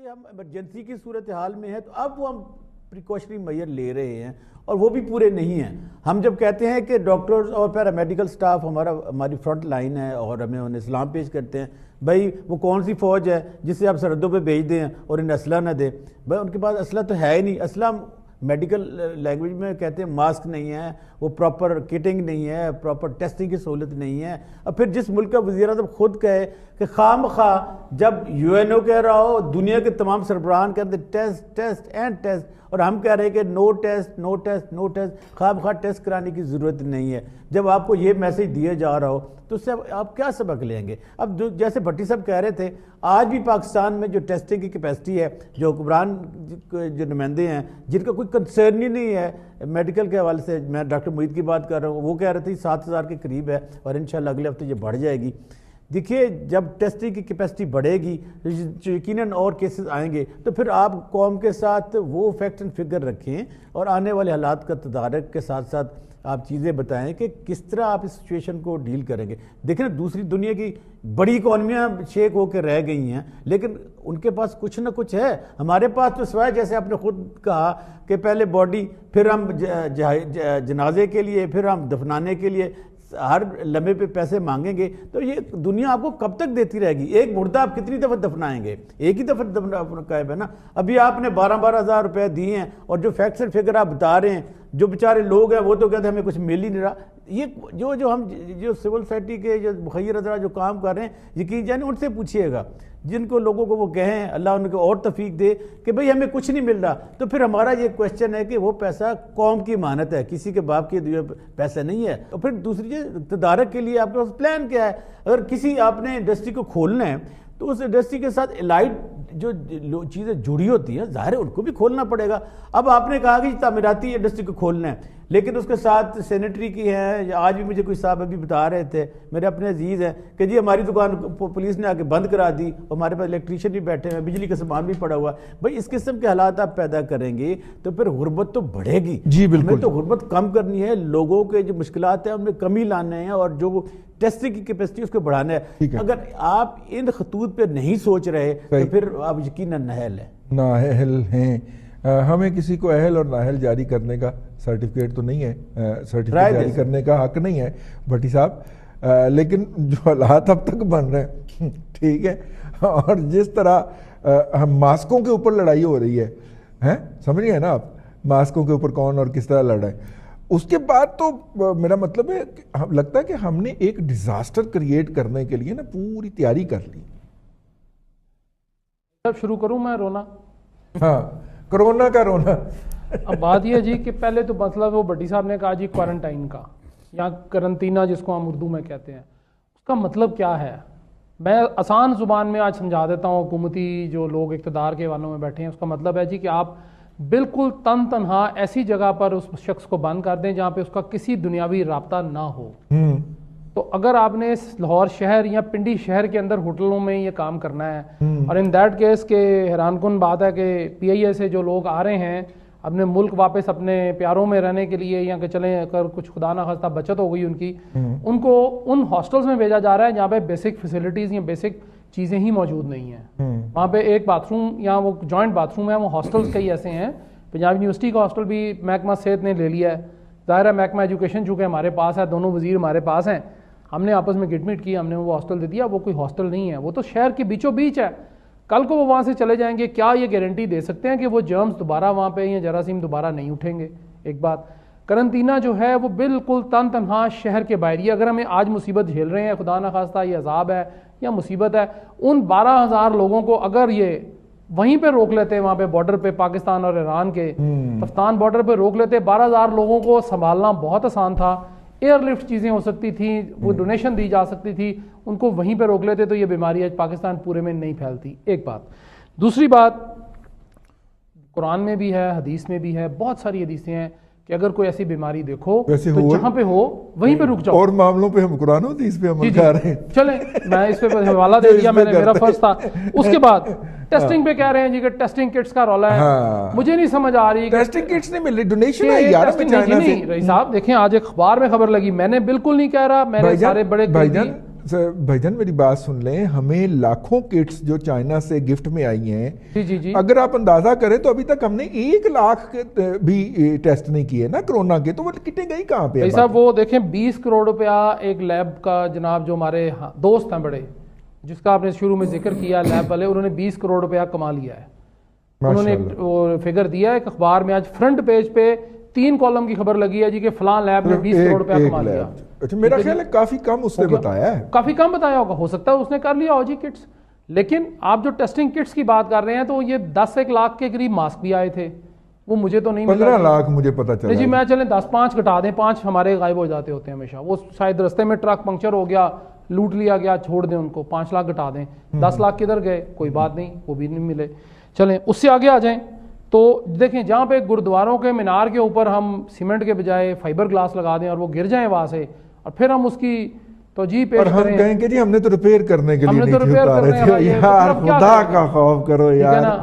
کہ ہم ایمرجنسی کی صورتحال میں ہے تو اب وہ ہم پریکاشنری میئر لے رہے ہیں اور وہ بھی پورے نہیں ہیں. ہم جب کہتے ہیں کہ ڈاکٹرز اور پیرامیڈیکل سٹاف ہماری فرنٹ لائن ہے اور ہمیں انہیں سلام پیش کرتے ہیں, بھائی وہ کون سی فوج ہے جسے آپ سرحدوں پہ بھیج دیں اور انہیں اسلحہ نہ دیں؟ بھائی ان کے پاس اسلحہ تو ہے ہی نہیں. اسلحہ میڈیکل لینگویج میں کہتے ہیں ماسک نہیں ہے, وہ پراپر کٹنگ نہیں ہے, پراپر ٹیسٹنگ کی سہولت نہیں ہے. اور پھر جس ملک کا وزیر اعظم خود کہے کہ خواہ مخواہ جب یو این او کہہ رہا ہو, دنیا کے تمام سربراہان کہتے ہیں ٹیسٹ ٹیسٹ اینڈ ٹیسٹ, اور ہم کہہ رہے ہیں کہ نو ٹیسٹ نو ٹیسٹ نو ٹیسٹ, خواہ مخواہ ٹیسٹ کرانے کی ضرورت نہیں ہے. جب آپ کو یہ میسج دیا جا رہا ہو تو اس سے آپ کیا سبق لیں گے؟ اب جیسے بھٹی صاحب کہہ رہے تھے, آج بھی پاکستان میں جو ٹیسٹنگ کی کیپیسٹی ہے, جو حکمران جو نمائندے ہیں جن کا کوئی کنسرن ہی نہیں ہے میڈیکل کے حوالے سے, میں ڈاکٹر معید کی بات کر رہا ہوں, وہ کہہ رہے تھے 7,000 کے قریب ہے اور انشاءاللہ اگلے ہفتے یہ بڑھ جائے گی. دیکھیے جب ٹیسٹنگ کی کیپیسٹی بڑھے گی یقیناً اور کیسز آئیں گے, تو پھر آپ قوم کے ساتھ وہ فیکٹ اینڈ فگر رکھیں اور آنے والے حالات کا تدارک کے ساتھ ساتھ آپ چیزیں بتائیں کہ کس طرح آپ اس سچویشن کو ڈیل کریں گے. دیکھیں دوسری دنیا کی بڑی اکانومیاں شیک ہو کے رہ گئی ہیں, لیکن ان کے پاس کچھ نہ کچھ ہے. ہمارے پاس تو سوائے جیسے آپ نے خود کہا کہ پہلے باڈی, پھر ہم جنازے کے لیے, پھر ہم دفنانے کے لیے ہر لمحے پہ پیسے مانگیں گے, تو یہ دنیا آپ کو کب تک دیتی رہے گی؟ ایک مردہ آپ کتنی دفعہ دفنائیں گے؟ ایک ہی دفعہ دفنائیں ہے نا. ابھی آپ نے 12,000 روپے دیے ہیں اور جو فیکٹس اینڈ فگر آپ بتا رہے ہیں, جو بیچارے لوگ ہیں وہ تو کہتے ہیں ہمیں کچھ مل ہی نہیں رہا. یہ جو ہم جو سول سوسائٹی کے جو مخیر حضرات جو کام کر رہے ہیں, یقین جانے ان سے پوچھیے گا, جن کو لوگوں کو وہ کہیں اللہ ان کو اور توفیق دے کہ بھئی ہمیں کچھ نہیں مل رہا, تو پھر ہمارا یہ کویسچن ہے کہ وہ پیسہ قوم کی امانت ہے, کسی کے باپ کے دیے پیسہ نہیں ہے. اور پھر دوسری چیز تدارک کے لیے آپ کے پاس پلان کیا ہے؟ اگر کسی آپ نے انڈسٹری کو کھولنا ہے تو اس انڈسٹری کے ساتھ الائڈ جو چیزیں جڑی ہوتی ہیں ظاہر ہے ان کو بھی کھولنا پڑے گا. اب آپ نے کہا کہ تعمیراتی انڈسٹری کو کھولنا ہے, لیکن اس کے ساتھ سینیٹری کی ہے. آج بھی مجھے کوئی صاحب ابھی بتا رہے تھے, میرے اپنے عزیز ہیں, کہ جی ہماری دکان پولیس نے آ کے بند کرا دی, ہمارے پاس الیکٹریشین بھی بیٹھے ہیں, بجلی کا سامان بھی پڑا ہوا ہے. بھائی اس قسم کے حالات آپ پیدا کریں گے تو پھر غربت تو بڑھے گی. جی بالکل, ہمیں تو غربت کم کرنی ہے, لوگوں کے جو مشکلات ہیں ان میں کمی لانے ہیں, اور جو ٹیسٹنگ کی کیپیسٹی اس کو بڑھانا ہے. اگر آپ ان خطوط پہ نہیں سوچ رہے تو پھر آپ یقیناً نااہل ہیں. نااہل ہیں. ہمیں کسی کو اہل اور نااہل جاری کرنے کا سرٹیفکیٹ تو نہیں ہے, سرٹیفکیٹ جاری کرنے کا حق نہیں ہے بھٹی صاحب, لیکن جو حالات اب تک بن رہے ہیں ٹھیک ہے, اور جس طرح ہم ماسکوں کے اوپر لڑائی ہو رہی ہے, سمجھ گئے نا آپ, ماسکوں کے اوپر کون اور کس طرح لڑ رہا ہے, اس کے بعد تو میرا مطلب ہے لگتا ہے کہ ہم نے ایک ڈیزاسٹر کریٹ کرنے کے لیے نا پوری تیاری کر لی. اب شروع کروں میں رونا؟ ہاں کرونا کا رونا. اب بات یہ جی کہ پہلے تو مسئلہ وہ بھٹی صاحب نے کہا جی کوارنٹائن کا یا کرنٹینہ جس کو ہم اردو میں کہتے ہیں, اس کا مطلب کیا ہے؟ میں آسان زبان میں آج سمجھا دیتا ہوں. حکومتی جو لوگ اقتدار کے والوں میں بیٹھے ہیں, اس کا مطلب ہے جی کہ آپ بالکل تنہا ایسی جگہ پر اس شخص کو بند کر دیں جہاں پہ اس کا کسی دنیاوی رابطہ نہ ہو. تو اگر آپ نے لاہور شہر یا پنڈی شہر کے اندر ہوٹلوں میں یہ کام کرنا ہے, اور ان دیٹ کیس کے حیران کن بات ہے کہ پی آئی اے سے جو لوگ آ رہے ہیں اپنے ملک واپس اپنے پیاروں میں رہنے کے لیے, یا کہ چلیں اگر کچھ خدا نہ خواستہ بچت ہو گئی ان کی, ان کو ان ہاسٹلز میں بھیجا جا رہا ہے جہاں پہ بیسک فیسلٹیز یا بیسک چیزیں ہی موجود نہیں ہیں. وہاں پہ ایک باتھ روم یا وہ جوائنٹ باتھ روم ہے, وہ ہاسٹلز کئی ایسے ہیں. پنجاب یونیورسٹی کا ہاسٹل بھی محکمہ صحت نے لے لیا ہے, ظاہر ہے محکمہ ایجوکیشن چونکہ ہمارے پاس ہے, دونوں وزیر ہمارے پاس ہیں, ہم نے آپس میں گٹ میٹ کی, ہم نے وہ ہاسٹل دے دیا. وہ کوئی ہاسٹل نہیں ہے, وہ تو شہر کے بیچوں بیچ ہے. کل کو وہ وہاں سے چلے جائیں گے, کیا یہ گارنٹی دے سکتے ہیں کہ وہ جرمز دوبارہ وہاں پہ یا جراثیم دوبارہ نہیں اٹھیں گے؟ ایک بات. کرنٹینہ جو ہے وہ بالکل تنہا شہر کے باہر ہی. اگر ہمیں آج مصیبت جھیل رہے ہیں, خدا نہ خواستہ یہ عذاب ہے یا مصیبت ہے, ان 12,000 لوگوں کو اگر یہ وہیں پہ روک لیتے, وہاں پہ بارڈر پہ پاکستان اور ایران کے تفتان بارڈر پہ روک لیتے, 12,000 لوگوں کو سنبھالنا بہت آسان تھا. ایئر لفٹ چیزیں ہو سکتی تھیں, وہ ڈونیشن دی جا سکتی تھی, ان کو وہیں پہ روک لیتے تو یہ بیماری آج پاکستان پورے میں نہیں پھیلتی. ایک بات. دوسری بات, قرآن میں بھی ہے, حدیث میں بھی ہے, بہت ساری حدیثیں ہیں کہ اگر کوئی ایسی بیماری دیکھو تو جہاں پہ ہو وہیں پہ رک جاؤ. اور معاملوں پہ ہم قرآن و حدیث پہ عمل کر رہے ہیں. چلیں میں اس پہ حوالہ دے دیا, میں نے, میرا فرض تھا. اس کے بعد ٹیسٹنگ پہ کہہ رہے ہیں جی کہ ٹیسٹنگ کٹس کا رولا ہے. مجھے نہیں سمجھ آ رہی ٹیسٹنگ کٹس نہیں مل رہی, ڈونیشن ہے یار. نہیں رہی صاحب, دیکھیں آج ایک اخبار میں خبر لگی, میں نے بالکل نہیں کہہ رہا, میں نے سارے بڑے بھائی جان بھائی میری بات سن لیں، ہمیں لاکھوں کٹس جو چائنا سے گفٹ میں آئی ہیں، جی اگر آپ اندازہ کریں تو ابھی تک ہم نے 1 لاکھ بھی ٹیسٹ نہیں کیے نا کرونا کے، تو وہ کٹیں گئی کہاں پہ؟ صاحب وہ دیکھیں 20 کروڑ روپیہ ایک لیب کا، جناب جو ہمارے دوست ہیں بڑے، جس کا آپ نے شروع میں ذکر کیا لیب والے، انہوں نے 20 کروڑ روپیہ کما لیا ہے. انہوں نے ایک فگر دیا ہے ایک اخبار میں، آج فرنٹ پیج پہ 3 کالم کی خبر لگی ہے جی کہ فلاں لیب نے 20 کروڑ روپیہ کما لیا. اچھا میرا خیال ہے کافی کم اس نے بتایا ہے، کافی کم بتایا ہوگا، ہو سکتا ہے اس نے کر لیا ہو جی کٹس. لیکن آپ جو ٹیسٹنگ کٹس کی بات کر رہے ہیں تو یہ 10-1 لاکھ کے قریب ماسک بھی آئے تھے، وہ مجھے تو نہیں 15 لاکھ مجھے پتا چلا جی. میں چلیں 10-5 گھٹا دیں، 5 ہمارے غائب ہو جاتے ہوتے ہیں ہمیشہ، وہ شاید رستے میں ٹرک پنکچر ہو گیا، لوٹ لیا گیا، چھوڑ دیں ان کو، 5 لاکھ گھٹا دیں. 10 لاکھ کدھر گئے؟ کوئی بات نہیں، وہ بھی نہیں ملے. چلیں اس سے آگے آ جائیں تو دیکھیں جہاں پہ گردواروں کے مینار کے اوپر ہم سیمنٹ کے بجائے فائبر گلاس لگا دیں اور وہ گر جائیں وہاں سے، اور پھر ہم اس کی توجیہ پیش کریں، ہم کہیں کہ جی ہم نے تو ریپیئر کرنے کے لیے ہم نے تو نہیں ریپیئر اتارے کرنے تھے. یار خدا کا خوف کرو یار.